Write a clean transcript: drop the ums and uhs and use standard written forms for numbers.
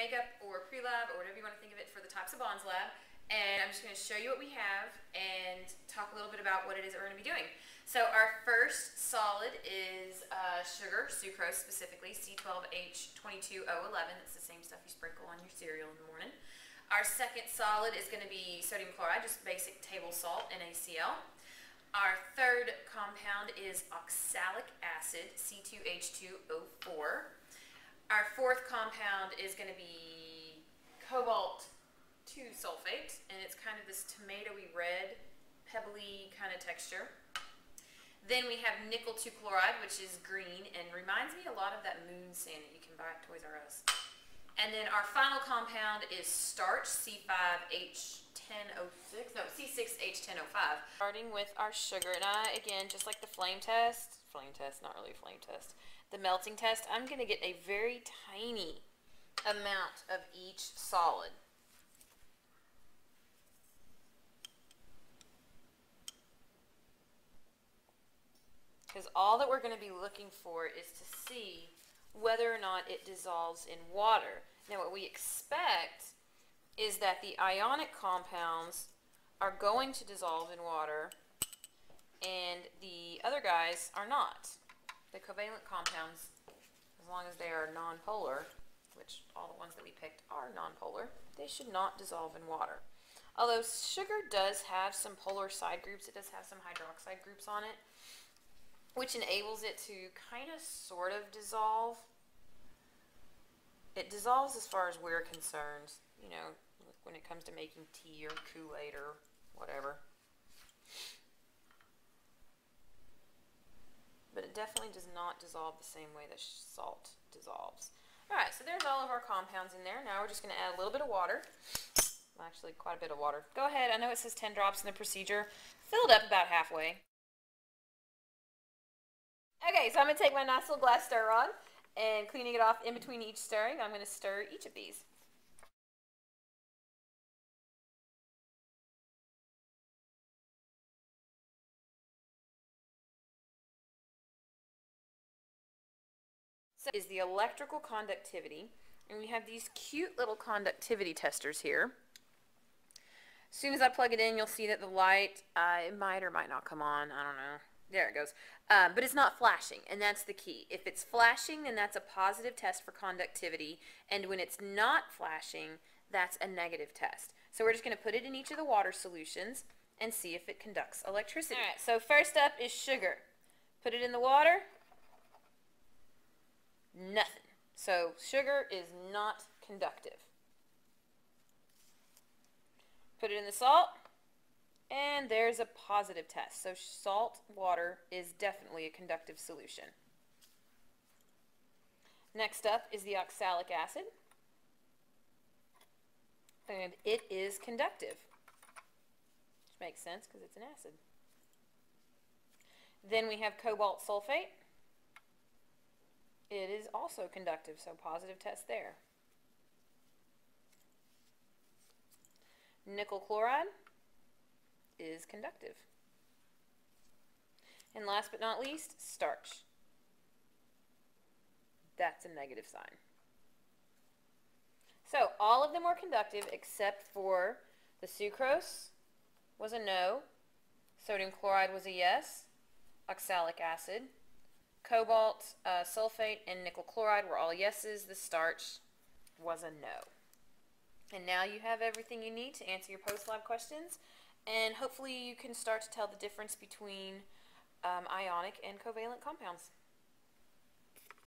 makeup or pre-lab or whatever you want to think of it for the types of bonds lab. And I'm just going to show you what we have and talk a little bit about what it is that we're going to be doing. So our first solid is sugar, sucrose specifically, C12H22O11. That's the same stuff you sprinkle on your cereal in the morning. Our second solid is going to be sodium chloride, just basic table salt, NaCl. Our third compound is oxalic acid, C2H2O4. Our fourth compound is going to be cobalt 2 sulfate, and it's kind of this tomatoey red, pebbly kind of texture. Then we have nickel 2 chloride, which is green and reminds me a lot of that moon sand that you can buy at Toys R Us. And then our final compound is starch, C6H1005. Starting with our sugar, and again, just like the flame test, not really a flame test, the melting test, I'm going to get a very tiny amount of each solid. Because all that we're going to be looking for is to see whether or not it dissolves in water. Now what we expect is that the ionic compounds are going to dissolve in water and the other guys are not. The covalent compounds, as long as they are nonpolar, which all the ones that we picked are nonpolar, they should not dissolve in water. Although sugar does have some polar side groups, it does have some hydroxide groups on it, which enables it to kind of sort of dissolve. It dissolves as far as we're concerned, you know, when it comes to making tea or Kool-Aid or whatever. But it definitely does not dissolve the same way that salt dissolves. Alright, so there's all of our compounds in there. Now we're just going to add a little bit of water. Actually, quite a bit of water. Go ahead, I know it says 10 drops in the procedure. Fill it up about halfway. Okay, so I'm going to take my nice little glass stir rod and cleaning it off in between each stirring, I'm going to stir each of these. So is the electrical conductivity, and we have these cute little conductivity testers here. As soon as I plug it in, you'll see that the light, it might or might not come on, I don't know. There it goes. But it's not flashing, and that's the key. If it's flashing, then that's a positive test for conductivity, and when it's not flashing, that's a negative test. So we're just going to put it in each of the water solutions and see if it conducts electricity. All right, so first up is sugar. Put it in the water. Nothing. So sugar is not conductive. Put it in the salt. And there's a positive test. So salt water is definitely a conductive solution. Next up is the oxalic acid. And it is conductive. Which makes sense because it's an acid. Then we have cobalt sulfate. It is also conductive, so positive test there. Nickel chloride is conductive. And last but not least, starch. That's a negative sign. So all of them were conductive except for the sucrose was a no, sodium chloride was a yes, oxalic acid, cobalt sulfate, and nickel chloride were all yeses. The starch was a no. And now you have everything you need to answer your post-lab questions. And hopefully you can start to tell the difference between ionic and covalent compounds.